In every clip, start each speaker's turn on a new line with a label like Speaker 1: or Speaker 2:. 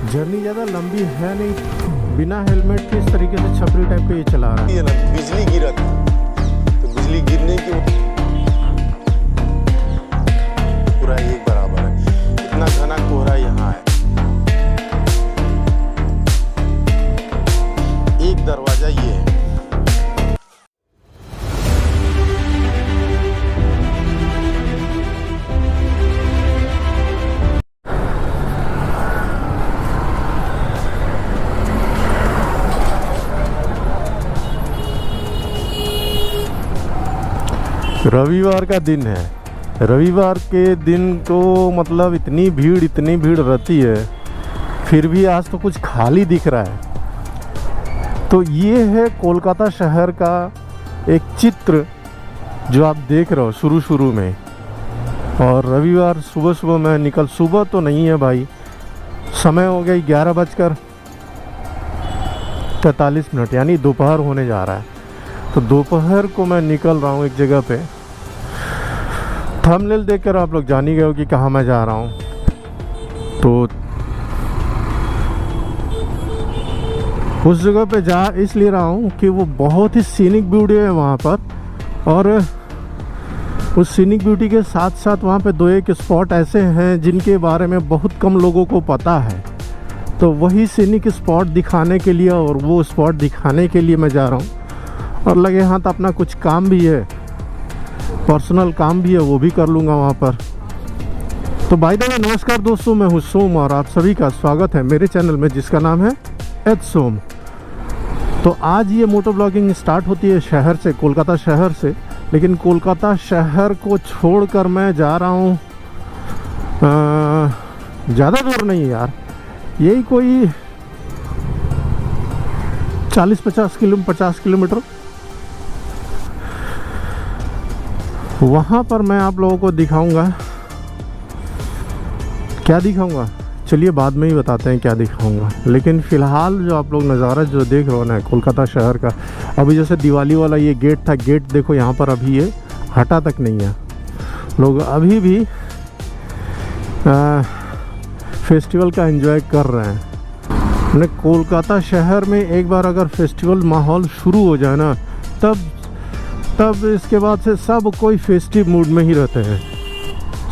Speaker 1: Journey ज़्यादा लंबी है नहीं, बिना हेलमेट के इस तरीके से छपरी टाइप का ये चला रहा है।
Speaker 2: ये ना बिजली गिरा था, तो बिजली गिरने की पूरा एक बराबर है। इतना घना कोहरा यहाँ है। एक दरवाजा ये है।
Speaker 1: रविवार का दिन है। रविवार के दिन को मतलब इतनी भीड़ रहती है, फिर भी आज तो कुछ खाली दिख रहा है। तो ये है कोलकाता शहर का एक चित्र जो आप देख रहे हो शुरू में। और रविवार सुबह मैं सुबह तो नहीं है भाई, समय हो गया 11:43 यानी दोपहर होने जा रहा है। तो दोपहर को मैं निकल रहा हूँ एक जगह पे। थंबनेल देखकर आप लोग जान ही गए हो कि कहाँ मैं जा रहा हूँ। तो उस जगह पे जा इसलिए रहा हूँ कि वो बहुत ही सीनिक ब्यूटी है वहाँ पर, और उस सीनिक ब्यूटी के साथ साथ वहाँ पे दो एक स्पॉट ऐसे हैं जिनके बारे में बहुत कम लोगों को पता है। तो वही सीनिक स्पॉट दिखाने के लिए और वो स्पॉट दिखाने के लिए मैं जा रहा हूँ। और लगे हाथ अपना कुछ काम भी है, पर्सनल काम भी है, वो भी कर लूँगा वहाँ पर। तो बाय द वे नमस्कार दोस्तों, मैं हूँ सोम और आप सभी का स्वागत है मेरे चैनल में जिसका नाम है एच सोम। तो आज ये मोटो ब्लॉगिंग स्टार्ट होती है शहर से, कोलकाता शहर से। लेकिन कोलकाता शहर को छोड़कर मैं जा रहा हूँ ज़्यादा दूर नहीं यार, यही कोई 50 किलोमीटर। वहाँ पर मैं आप लोगों को दिखाऊंगा। क्या दिखाऊंगा चलिए बाद में ही बताते हैं क्या दिखाऊंगा। लेकिन फ़िलहाल जो आप लोग नज़ारा जो देख रहे हो ना कोलकाता शहर का, अभी जैसे दिवाली वाला ये गेट था, गेट देखो यहाँ पर अभी ये हटा तक नहीं है। लोग अभी भी फेस्टिवल का एंजॉय कर रहे हैं। मैंने कोलकाता शहर में एक बार अगर फेस्टिवल माहौल शुरू हो जाए ना, तब इसके बाद से सब कोई फेस्टिव मूड में ही रहते हैं,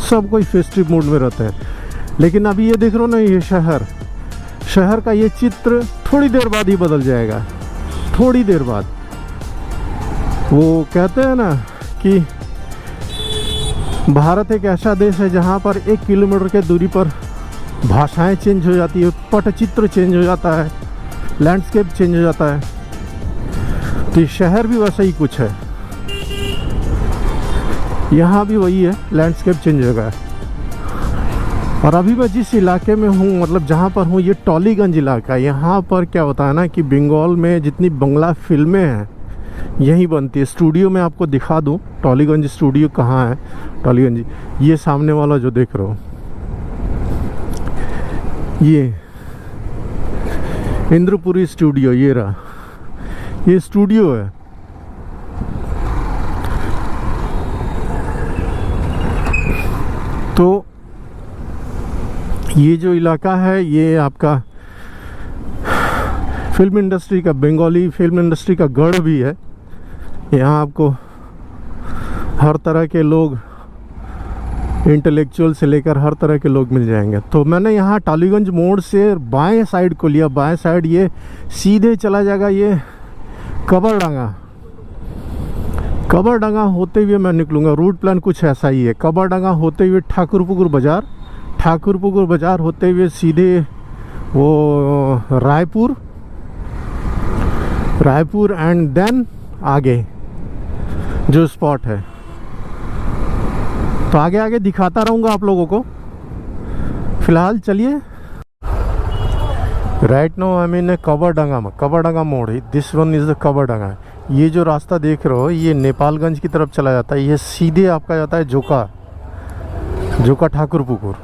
Speaker 1: सब कोई फेस्टिव मूड में रहते हैं। लेकिन अभी ये देख रहे हो ना, ये शहर का ये चित्र थोड़ी देर बाद ही बदल जाएगा। थोड़ी देर बाद वो कहते हैं ना कि भारत एक ऐसा देश है जहाँ पर 1 किलोमीटर के दूरी पर भाषाएं चेंज हो जाती है, पटचित्र चेंज हो जाता है, लैंडस्केप चेंज हो जाता है। तो ये शहर भी वैसा ही कुछ है, यहाँ भी वही है, लैंडस्केप चेंज हो गया है। और अभी मैं जिस इलाके में हूँ, मतलब जहाँ पर हूँ, ये टॉलीगंज इलाका। यहाँ पर क्या होता है ना कि बंगाल में जितनी बंगला फिल्में हैं यहीं बनती है। स्टूडियो में आपको दिखा दूँ, टॉलीगंज स्टूडियो कहाँ है। टॉलीगंज ये सामने वाला जो देख रहे हो, ये इंद्रपुरी स्टूडियो, ये रहा, ये स्टूडियो है। तो ये जो इलाका है ये आपका फिल्म इंडस्ट्री का, बंगाली फिल्म इंडस्ट्री का गढ़ भी है। यहाँ आपको हर तरह के लोग, इंटेलेक्चुअल से लेकर हर तरह के लोग मिल जाएंगे। तो मैंने यहाँ टॉलीगंज मोड़ से बाएं साइड को लिया। बाएं साइड ये सीधे चला जाएगा ये कबरडांगा होते हुए मैं निकलूँगा। रूट प्लान कुछ ऐसा ही है। कबरडांगा होते हुए ठाकुरपुकुर बाज़ार होते हुए सीधे वो रायपुर एंड देन आगे जो स्पॉट है। तो आगे दिखाता रहूँगा आप लोगों को। फिलहाल चलिए। Right now I mean Kabardanga मोड़। This one is the Kabardanga. ये जो रास्ता देख रहे हो ये नेपालगंज की तरफ चला जाता है। ये सीधे आपका जाता है जोका ठाकुरपुकुर।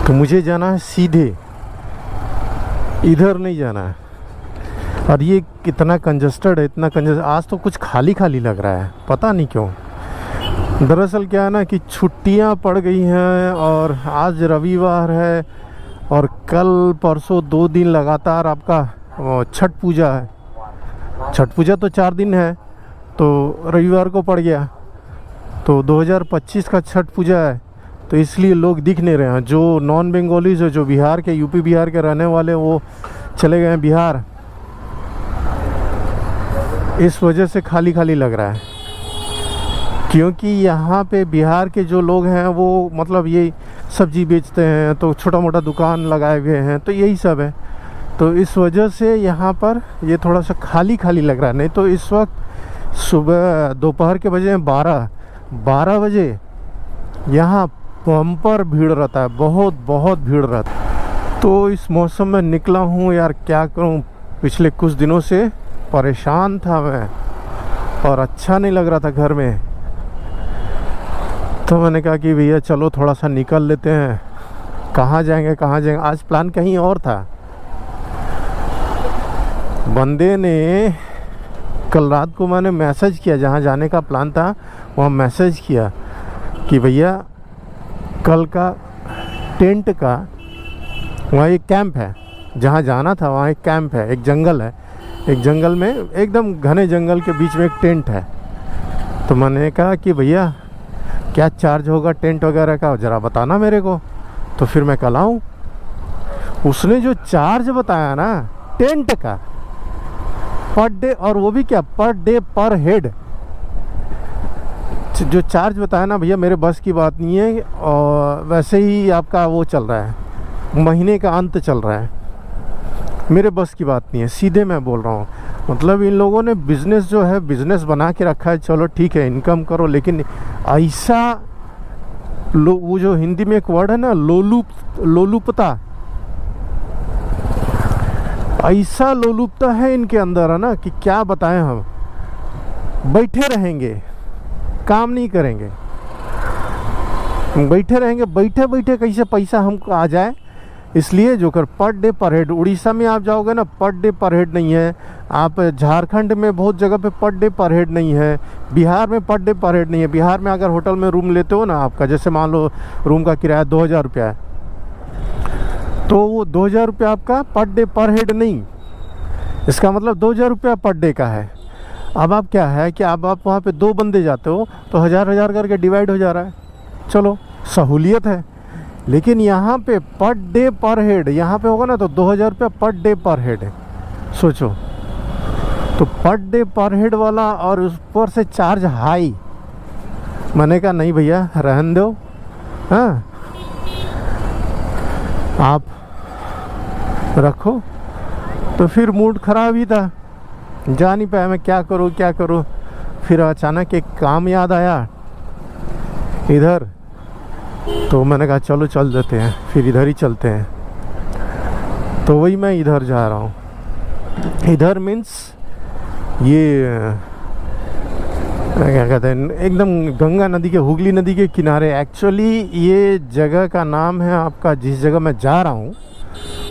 Speaker 1: तो मुझे जाना है सीधे, इधर नहीं जाना है। और ये कितना कंजस्टेड है, इतना कंजस्टेड। आज तो कुछ खाली लग रहा है, पता नहीं क्यों। दरअसल क्या है ना कि छुट्टियां पड़ गई हैं और आज रविवार है और कल परसों 2 दिन लगातार आपका छठ पूजा है। छठ पूजा तो 4 दिन है, तो रविवार को पड़ गया, तो 2025 का छठ पूजा है, तो इसलिए लोग दिख नहीं रहे हैं। जो नॉन बंगालीज है, जो बिहार के, यूपी बिहार के रहने वाले, वो चले गए हैं बिहार। इस वजह से खाली खाली लग रहा है, क्योंकि यहाँ पे बिहार के जो लोग हैं वो मतलब ये सब्जी बेचते हैं, तो छोटा मोटा दुकान लगाए हुए हैं, तो यही सब है। तो इस वजह से यहाँ पर ये थोड़ा सा खाली खाली लग रहा है। नहीं तो इस वक्त सुबह दोपहर के बजे 12 बजे यहाँ बम्पर भीड़ रहता है, बहुत बहुत भीड़ रहता है। तो इस मौसम में निकला हूँ यार, क्या करूँ, पिछले कुछ दिनों से परेशान था मैं और अच्छा नहीं लग रहा था घर में। तो मैंने कहा कि भैया चलो थोड़ा सा निकल लेते हैं, कहाँ जाएंगे कहाँ जाएंगे। आज प्लान कहीं और था। बंदे ने कल रात को मैंने मैसेज किया, जहाँ जाने का प्लान था वहाँ मैसेज किया कि भैया कल का टेंट का वहाँ एक कैंप है, जहाँ जाना था वहाँ एक कैंप है, एक जंगल है, एक जंगल में एकदम घने जंगल के बीच में एक टेंट है। तो मैंने कहा कि भैया क्या चार्ज होगा टेंट वगैरह का, ज़रा बताना मेरे को, तो फिर मैं कल आऊँ। उसने जो चार्ज बताया ना टेंट का पर डे, और वो भी क्या पर डे पर हेड, जो चार्ज बताया ना भैया मेरे बस की बात नहीं है। और वैसे ही आपका वो चल रहा है, महीने का अंत चल रहा है, मेरे बस की बात नहीं है, सीधे मैं बोल रहा हूँ। मतलब इन लोगों ने बिज़नेस जो है बिज़नेस बना के रखा है, चलो ठीक है इनकम करो, लेकिन ऐसा वो जो हिंदी में एक वर्ड है ना लोलुपता, ऐसा लोलुपता है इनके अंदर है ना कि क्या बताएं हम। बैठे रहेंगे, काम नहीं करेंगे, बैठे रहेंगे, बैठे बैठे कैसे पैसा हमको आ जाए, इसलिए जो कर पर डे पर हेड। उड़ीसा में आप जाओगे ना पर डे पर हेड नहीं है, आप झारखंड में बहुत जगह पे पर डे पर हेड नहीं है, बिहार में पर डे पर हेड नहीं है। बिहार में अगर होटल में रूम लेते हो ना आपका, जैसे मान लो रूम का किराया 2000 रुपया है, तो वो 2000 रुपया आपका पर डे पर हेड नहीं, इसका मतलब 2000 रुपया पर डे का है। अब आप क्या है कि अब आप वहाँ पे 2 बंदे जाते हो तो 1000 करके डिवाइड हो जा रहा है, चलो सहूलियत है। लेकिन यहाँ पे पर डे पर हेड यहाँ पे होगा ना तो 2000 रुपया पर डे पर हेड है, सोचो। तो पर डे पर हेड वाला और उस पर से चार्ज हाई। मैंने कहा नहीं भैया रहने दो, हाँ आप रखो। तो फिर मूड ख़राब ही था, जा नहीं पाया मैं, क्या करूँ क्या करूँ। फिर अचानक एक काम याद आया इधर, तो मैंने कहा चलो चल देते हैं, फिर इधर ही चलते हैं। तो वही मैं इधर जा रहा हूँ। इधर मीन्स ये क्या कहते हैं, एकदम गंगा नदी के, हुगली नदी के किनारे। एक्चुअली ये जगह का नाम है आपका, जिस जगह मैं जा रहा हूँ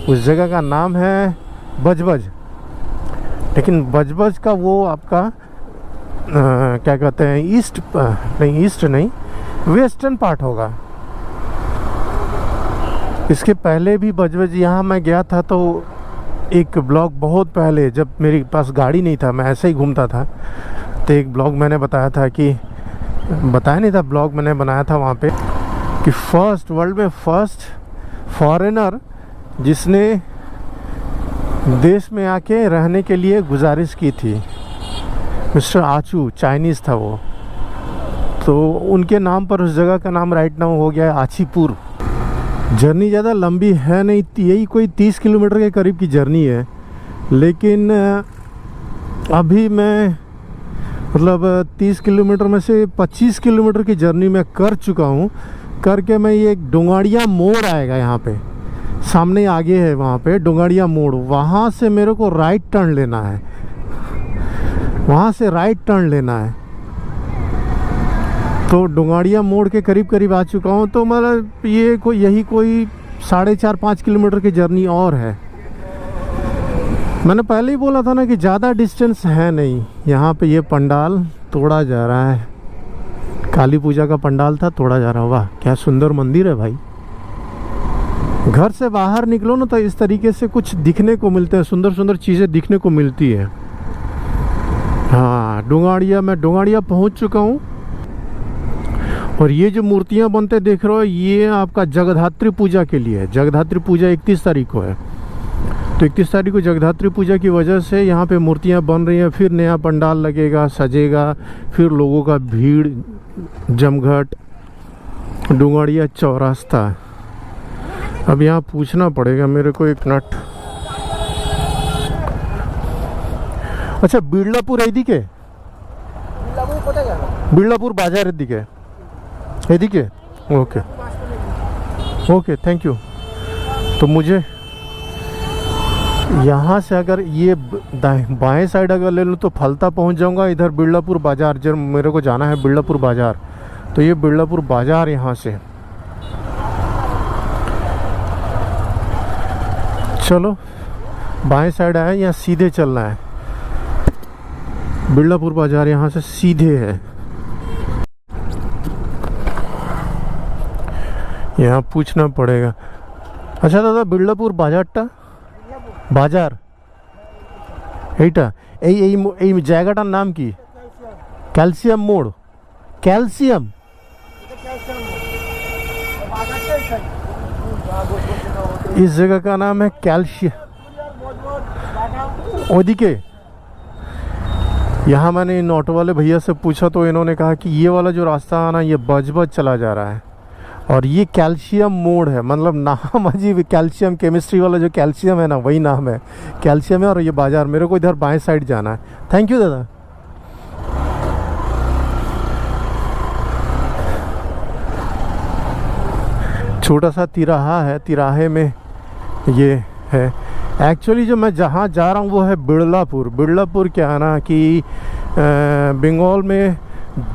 Speaker 1: उस जगह का नाम है बजबज। लेकिन बजबज का वो आपका क्या कहते हैं ईस्ट नहीं वेस्टर्न पार्ट होगा। इसके पहले भी बजबज यहाँ मैं गया था, तो एक ब्लॉग बहुत पहले जब मेरे पास गाड़ी नहीं था, मैं ऐसे ही घूमता था, तो एक ब्लॉग मैंने बताया था कि बताया नहीं था, ब्लॉग मैंने बनाया था वहाँ पे कि वर्ल्ड में फर्स्ट फॉरेनर जिसने देश में आके रहने के लिए गुजारिश की थी, मिस्टर आचू, चाइनीज़ था वो। तो उनके नाम पर उस जगह का नाम राइट नाउ हो गया है आचीपुर। जर्नी ज़्यादा लंबी है नहीं, यही कोई 30 किलोमीटर के करीब की जर्नी है। लेकिन अभी मैं मतलब 30 किलोमीटर में से 25 किलोमीटर की जर्नी मैं कर चुका हूँ। करके मैं ये एक डोंगाड़िया मोड़ आएगा यहाँ पे, सामने आगे है वहाँ पे डोंगाड़िया मोड़, वहाँ से मेरे को राइट टर्न लेना है, वहाँ से राइट टर्न लेना है। तो डोंगाड़िया मोड़ के करीब करीब आ चुका हूँ। तो मतलब ये यही कोई 4.5-5 किलोमीटर की जर्नी और है। मैंने पहले ही बोला था ना कि ज़्यादा डिस्टेंस है नहीं। यहाँ पे ये पंडाल तोड़ा जा रहा है, काली पूजा का पंडाल था, तोड़ा जा रहा। वाह क्या सुंदर मंदिर है भाई। घर से बाहर निकलो ना तो इस तरीके से कुछ दिखने को मिलते हैं, सुंदर सुंदर चीज़ें दिखने को मिलती है। हाँ डोंगाड़िया, मैं डोंगाड़िया पहुंच चुका हूँ। और ये जो मूर्तियाँ बनते देख रहे हो ये आपका जगधात्री पूजा के लिए है। जगधात्री पूजा 31 तारीख को है, तो 31 तारीख को जगधात्री पूजा की वजह से यहाँ पे मूर्तियाँ बन रही हैं। फिर नया पंडाल लगेगा, सजेगा, फिर लोगों का भीड़ जमघट। डोंगाड़िया चौरास्ता। अब यहाँ पूछना पड़ेगा मेरे को, एक मिनट। अच्छा बिड़लापुर एदिके, बिड़लापुर बाजार एदिके, एदिके। Okay okay thank you. तो मुझे यहाँ से अगर ये बाएं साइड अगर ले लूँ तो फलता पहुँच जाऊँगा। इधर बिड़लापुर बाज़ार, जब मेरे को जाना है बिड़लापुर बाज़ार, तो ये बिड़लापुर बाज़ार यहाँ से। चलो बाएं साइड आया, यहाँ सीधे चलना है। बिड़लापुर बाज़ार यहाँ से सीधे है। यहाँ पूछना पड़ेगा। अच्छा दादा बिड़लापुर बाज़ारटा বাজার এইটা এই এই এই জায়গাটার নাম কি? ক্যালসিয়াম মোড়। ক্যালসিয়াম इस जगह का नाम है कैल्शियम। ओदिके यहाँ मैंने इन ऑटो वाले भैया से पूछा तो इन्होंने कहा कि ये वाला जो रास्ता है ना ये बजबज चला जा रहा है और ये कैल्शियम मोड़ है। मतलब नाम अजीब, कैल्शियम केमिस्ट्री वाला जो कैल्शियम है ना वही नाम है, कैल्शियम है। और ये बाज़ार, मेरे को इधर बाएं साइड जाना है। थैंक यू दादा। छोटा सा तिराहा है, तिराहे में ये है। एक्चुअली जो मैं जहाँ जा रहा हूँ वो है बिड़लापुर। बिड़लापुर क्या है ना कि बंगाल में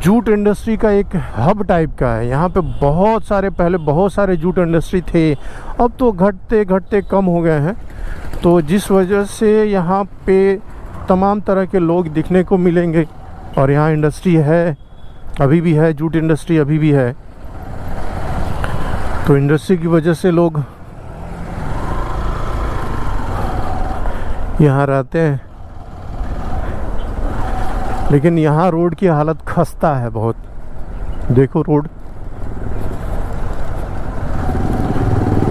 Speaker 1: जूट इंडस्ट्री का एक हब टाइप का है। यहाँ पे बहुत सारे, पहले बहुत सारे जूट इंडस्ट्री थे, अब तो घटते घटते कम हो गए हैं। तो जिस वजह से यहाँ पे तमाम तरह के लोग दिखने को मिलेंगे। और यहाँ इंडस्ट्री है, अभी भी है, जूट इंडस्ट्री अभी भी है। तो इंडस्ट्री की वजह से लोग यहाँ रहते हैं। लेकिन यहाँ रोड की हालत खस्ता है बहुत। देखो रोड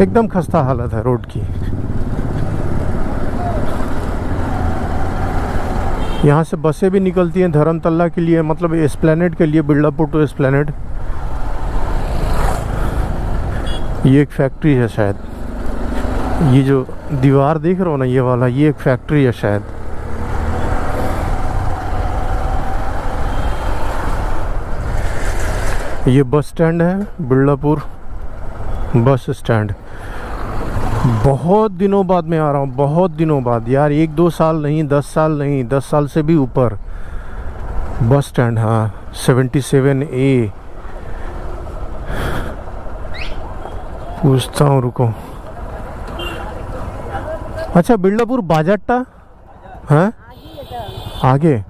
Speaker 1: एकदम खस्ता हालत है रोड की। यहाँ से बसें भी निकलती हैं धर्मतला के लिए, मतलब एस्प्लेनेड के लिए, बिड़लापुर टू एस्प्लेनेड। ये एक फैक्ट्री है शायद, ये जो दीवार देख रहे हो ना ये वाला, ये एक फैक्ट्री है शायद। ये बस स्टैंड है, बिड़लापुर बस स्टैंड। बहुत दिनों बाद मैं आ रहा हूँ, बहुत दिनों बाद यार, 1-2 साल नहीं, 10 साल नहीं, 10 साल से भी ऊपर। बस स्टैंड, हाँ 77A। पूछता हूँ, रुको। अच्छा बिड़लापुर बाजारटा है आगे।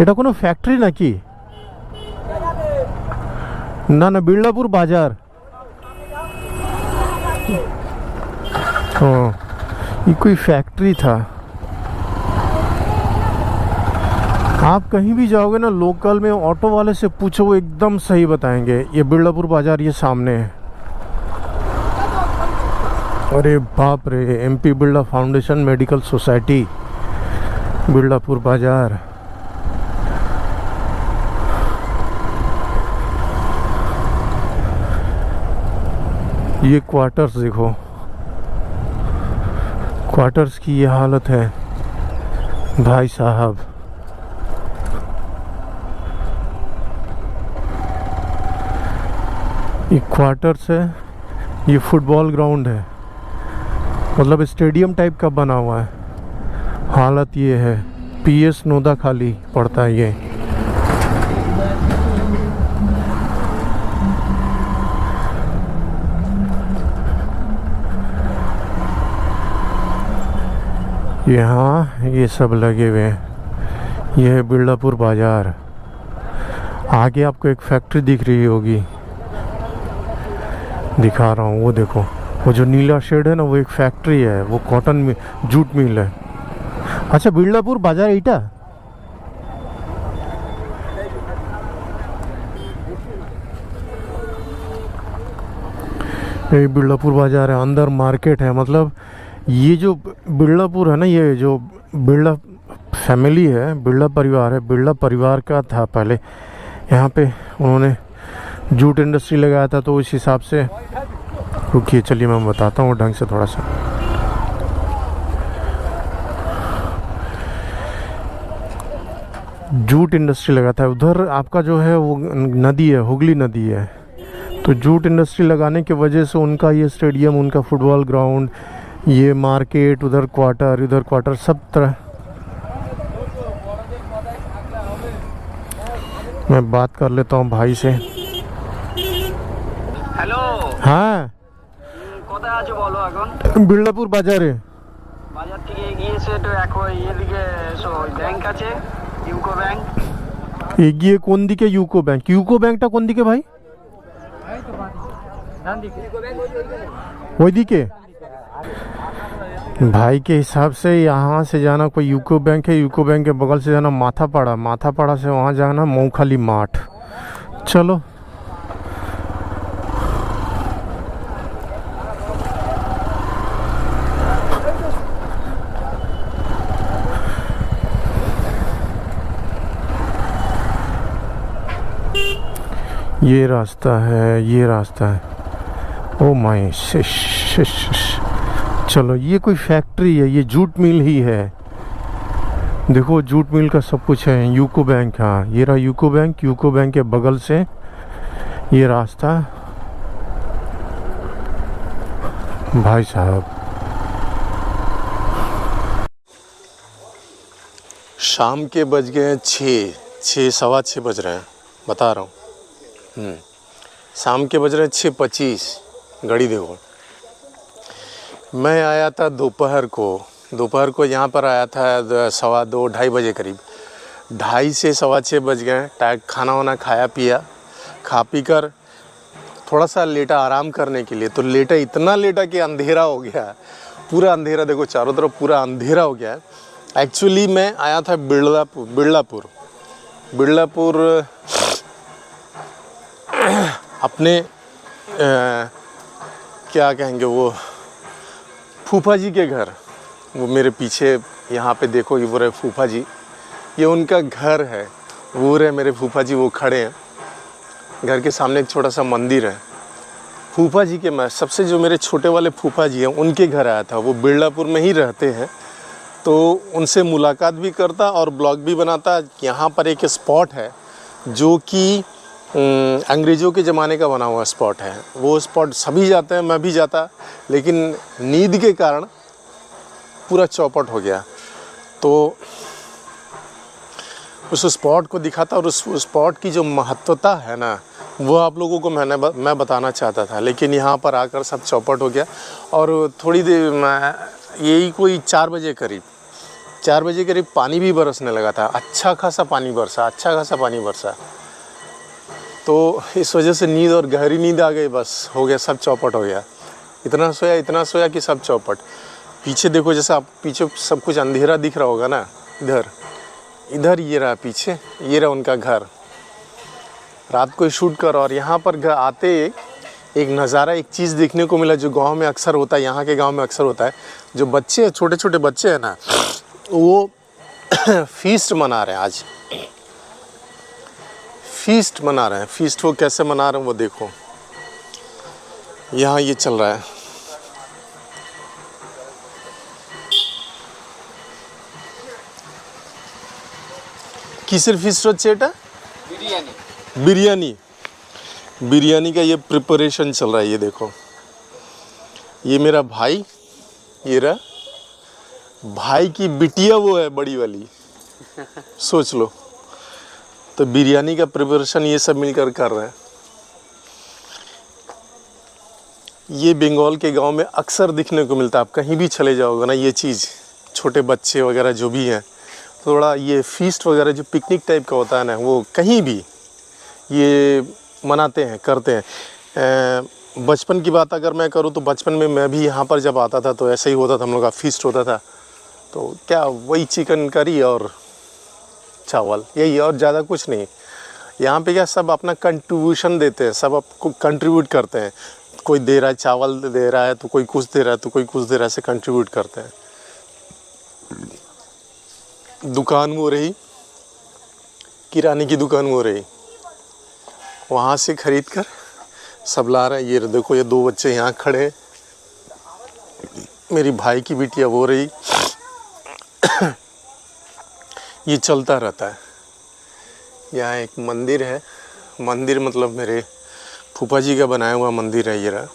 Speaker 1: এটা কোনো ফ্যাক্টরি নাকি? না না बिड़लापुर बाजार। हाँ ये कोई फैक्ट्री था। आप कहीं भी जाओगे ना लोकल में, ऑटो वाले से पूछो वो एकदम सही बताएंगे। ये बिड़लापुर बाजार ये सामने है। अरे बाप रे, MP Birla foundation medical society, Birlapur बाजार। ये क्वार्टर्स देखो, क्वार्टर्स की ये हालत है भाई साहब। ये क्वार्टर्स है, ये फुटबॉल ग्राउंड है, मतलब स्टेडियम टाइप का बना हुआ है। हालत ये है। PS नोदा खाली पड़ता है ये। यहाँ ये सब लगे हुए हैं। यह है बिरलापुर बाज़ार। आगे आपको एक फैक्ट्री दिख रही होगी, दिखा रहा हूँ, वो देखो, वो जो नीला शेड है ना, वो एक फैक्ट्री है, वो कॉटन में जूट मिल है। अच्छा, बिरलापुर बाज़ार এইটা? ये बिरलापुर बाज़ार है, अंदर मार्केट है। मतलब ये जो बिरलापुर है ना, ये जो बिरला फैमिली है, बिरला परिवार है, बिरला परिवार का था पहले। यहाँ पे उन्होंने जूट इंडस्ट्री लगाया था, तो उस हिसाब से, रुकिए चलिए मैं बताता हूँ ढंग से थोड़ा सा। जूट इंडस्ट्री लगा था उधर। आपका जो है वो नदी है, हुगली नदी है, तो जूट इंडस्ट्री लगाने की वजह से उनका ये स्टेडियम, उनका फुटबॉल ग्राउंड, ये मार्केट, उधर क्वार्टर, इधर क्वार्टर, सब तरह। मैं बात कर लेता हूँ भाई से।
Speaker 3: হ্যালো,
Speaker 1: হ্যাঁ,
Speaker 3: কোথায় আছো বলো এখন?
Speaker 1: বিড়লাপুর বাজারে।
Speaker 3: বাজার থেকে এগিয়ে এসে তো এখন এদিকে এসো, ব্যাংক আছে, ইউকো ব্যাংক।
Speaker 1: এগিয়ে কোন দিকে? UCO bank? ইউকো ব্যাংকটা কোন দিকে ভাই? ওইদিকে? भाई के हिसाब से यहाँ से जाना कोई यूको बैंक है, यूको बैंक के बगल से जाना माथापाड़ा, माथापाड़ा से वहाँ जाना मोखाली माठ। चलो ये रास्ता है, ये रास्ता है। ओ माय शिश। चलो, ये कोई फैक्ट्री है, ये जूट मिल ही है। देखो जूट मिल का सब कुछ है। यूको बैंक, हाँ ये रहा यूको बैंक। यूको बैंक के बगल से ये रास्ता। भाई साहब,
Speaker 2: शाम के बज गए हैं 6, सवा 6 बज रहे हैं, बता रहा हूँ। शाम के बज रहे हैं 6:25, घड़ी देखो। मैं आया था दोपहर को यहाँ पर आया था 2:15 ढाई बजे करीब। 2:30 से 6:15 बज गए। टाइम खाना वाना खाया पिया, खा पी कर थोड़ा सा लेटा आराम करने के लिए। तो लेटा, इतना लेटा कि अंधेरा हो गया, पूरा अंधेरा। देखो चारों तरफ पूरा अंधेरा हो गया है। एक्चुअली मैं आया था बिरलापुर अपने क्या कहेंगे, वो फूफा जी के घर। वो मेरे पीछे यहाँ पे देखो, ये वो रहे फूफा जी, ये उनका घर है। वो रहे मेरे फूफा जी, वो खड़े हैं। घर के सामने एक छोटा सा मंदिर है। फूफा जी के, मैं सबसे जो मेरे छोटे वाले फूफा जी हैं, उनके घर आया था। वो बिरलापुर में ही रहते हैं, तो उनसे मुलाकात भी करता और ब्लॉग भी बनाता। यहाँ पर एक स्पॉट है जो कि अंग्रेज़ों के ज़माने का बना हुआ स्पॉट है। वो स्पॉट सभी जाते हैं, मैं भी जाता, लेकिन नींद के कारण पूरा चौपट हो गया। तो उस स्पॉट को दिखाता और उस स्पॉट की जो महत्वता है ना, वो आप लोगों को मैं बताना चाहता था। लेकिन यहाँ पर आकर सब चौपट हो गया। और थोड़ी देर यही कोई 4 बजे करीब पानी भी बरसने लगा था। अच्छा खासा पानी बरसा। तो इस वजह से नींद, और गहरी नींद आ गई, बस हो गया, सब चौपट हो गया। इतना सोया कि सब चौपट। पीछे देखो, जैसा आप पीछे सब कुछ अंधेरा दिख रहा होगा ना, इधर ये रहा पीछे, ये रहा उनका घर। रात को शूट कर, और यहाँ पर आते एक नज़ारा, एक चीज़ देखने को मिला जो गांव में अक्सर होता है, यहाँ के गांव में अक्सर होता है। जो बच्चे, छोटे छोटे बच्चे हैं ना, वो फीस्ट मना रहे हैं आज। फीस्ट वो कैसे मना रहे हैं वो देखो। यहाँ ये चल रहा है। किसर फीस्ट হচ্ছে এটা? बिरयानी का ये प्रिपरेशन चल रहा है। ये देखो, ये मेरा भाई, ये रहा भाई की बिटिया, वो है बड़ी वाली, सोच लो। तो बिरयानी का प्रिपरेशन ये सब मिलकर कर रहे हैं। ये बंगाल के गांव में अक्सर दिखने को मिलता है। आप कहीं भी चले जाओगे ना, ये चीज़, छोटे बच्चे वगैरह जो भी हैं, थोड़ा ये फीस्ट वगैरह जो पिकनिक टाइप का होता है ना, वो कहीं भी ये मनाते हैं, करते हैं। बचपन की बात अगर मैं करूँ तो बचपन में मैं भी यहाँ पर जब आता था तो ऐसा ही होता था, हम लोग का फीस्ट होता था। तो क्या वही चिकन करी और चावल, यही, और ज़्यादा कुछ नहीं। यहाँ पे क्या सब अपना कंट्रीब्यूशन देते हैं, सब आपको कंट्रीब्यूट करते हैं। कोई दे रहा है, चावल दे रहा है तो कोई कुछ दे रहा है, तो कोई कुछ दे रहा है, ऐसे कंट्रीब्यूट करते हैं। दुकान वो रही, किराने की दुकान वो रही, वहाँ से ख़रीद कर सब ला रहे हैं। ये देखो, ये 2 बच्चे यहाँ खड़े हैं, मेरी भाई की बिटिया वो रही। ये चलता रहता है। यहाँ एक मंदिर है, मंदिर मतलब मेरे फूफा जी का बनाया हुआ मंदिर है ये रहा।